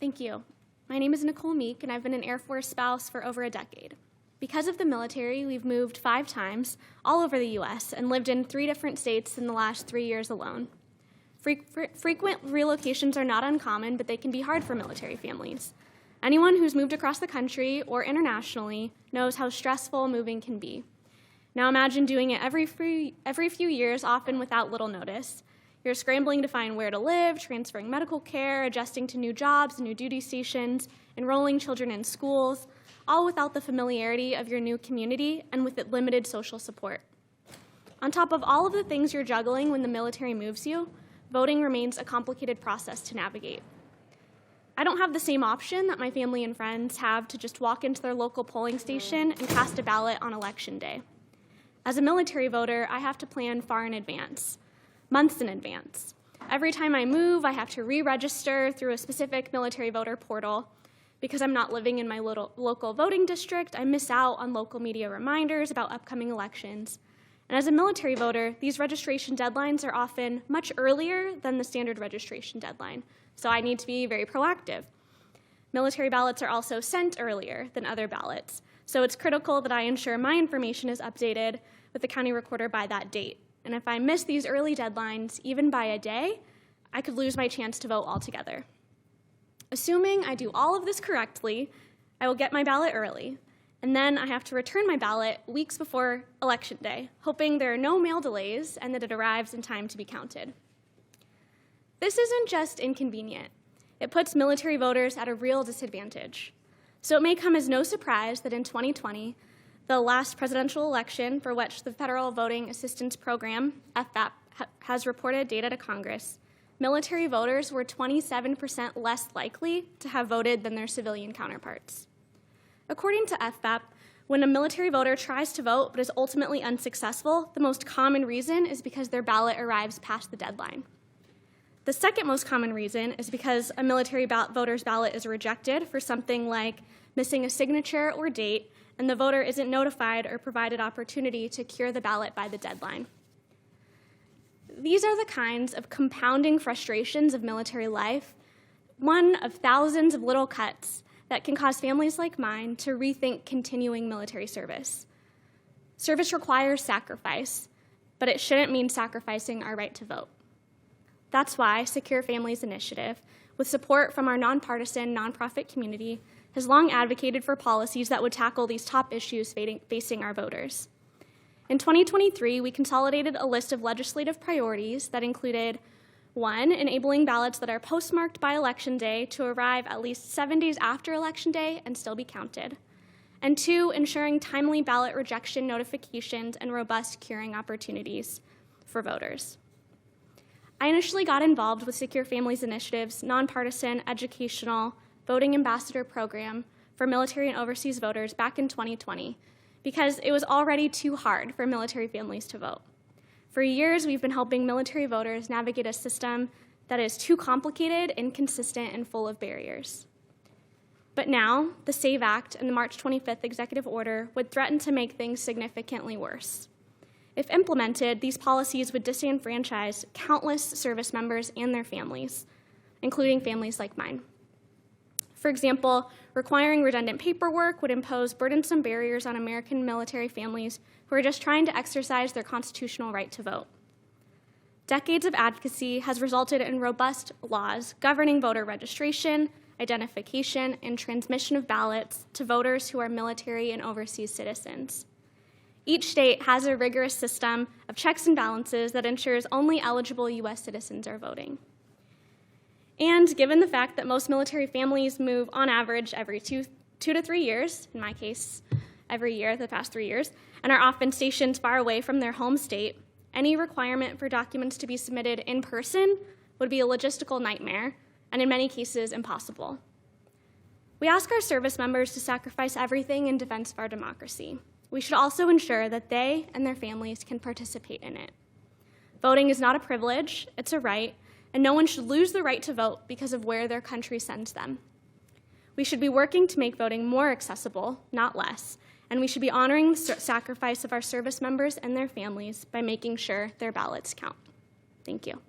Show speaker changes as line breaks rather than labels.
Thank you. My name is Nicole Meek, and I've been an Air Force spouse for over a decade. Because of the military, we've moved 5 times all over the U.S. and lived in 3 different states in the last 3 years alone. Frequent relocations are not uncommon, but they can be hard for military families. Anyone who's moved across the country or internationally knows how stressful moving can be. Now imagine doing it every few years, often without little notice. You're scrambling to find where to live, transferring medical care, adjusting to new jobs, new duty stations, enrolling children in schools, all without the familiarity of your new community and with limited social support. On top of all of the things you're juggling when the military moves you, voting remains a complicated process to navigate. I don't have the same option that my family and friends have to just walk into their local polling station and cast a ballot on Election Day. As a military voter, I have to plan far in advance, months in advance. Every time I move, I have to re-register through a specific military voter portal. Because I'm not living in my local voting district, I miss out on local media reminders about upcoming elections. And as a military voter, these registration deadlines are often much earlier than the standard registration deadline, so I need to be very proactive. Military ballots are also sent earlier than other ballots, so it's critical that I ensure my information is updated with the county recorder by that date. And if I miss these early deadlines, even by a day, I could lose my chance to vote altogether. Assuming I do all of this correctly, I will get my ballot early, and then I have to return my ballot weeks before Election Day, hoping there are no mail delays and that it arrives in time to be counted. This isn't just inconvenient. It puts military voters at a real disadvantage. So it may come as no surprise that in 2020, the last presidential election for which the Federal Voting Assistance Program, FVAP, has reported data to Congress, military voters were 27% less likely to have voted than their civilian counterparts. According to FVAP, when a military voter tries to vote but is ultimately unsuccessful, the most common reason is because their ballot arrives past the deadline. The second most common reason is because a military voter's ballot is rejected for something like missing a signature or date, and the voter isn't notified or provided opportunity to cure the ballot by the deadline. These are the kinds of compounding frustrations of military life, one of thousands of little cuts that can cause families like mine to rethink continuing military service. Service requires sacrifice, but it shouldn't mean sacrificing our right to vote. That's why Secure Families Initiative, with support from our nonpartisan nonprofit community, has long advocated for policies that would tackle these top issues facing our voters. In 2023, we consolidated a list of legislative priorities that included 1, enabling ballots that are postmarked by Election Day to arrive at least 7 days after Election Day and still be counted, and 2, ensuring timely ballot rejection notifications and robust curing opportunities for voters. I initially got involved with Secure Families Initiative's nonpartisan educational voting ambassador program for military and overseas voters back in 2020 because it was already too hard for military families to vote. For years, we've been helping military voters navigate a system that is too complicated, inconsistent, and full of barriers. But now, the SAVE Act and the March 25th executive order would threaten to make things significantly worse. If implemented, these policies would disenfranchise countless service members and their families, including families like mine. For example, requiring redundant paperwork would impose burdensome barriers on American military families who are just trying to exercise their constitutional right to vote. Decades of advocacy has resulted in robust laws governing voter registration, identification, and transmission of ballots to voters who are military and overseas citizens. Each state has a rigorous system of checks and balances that ensures only eligible U.S. citizens are voting. And given the fact that most military families move on average every two to 3 years, in my case, every year the past 3 years, and are often stationed far away from their home state, any requirement for documents to be submitted in person would be a logistical nightmare, and in many cases, impossible. We ask our service members to sacrifice everything in defense of our democracy. We should also ensure that they and their families can participate in it. Voting is not a privilege, it's a right, and no one should lose the right to vote because of where their country sends them. We should be working to make voting more accessible, not less, and we should be honoring the sacrifice of our service members and their families by making sure their ballots count. Thank you.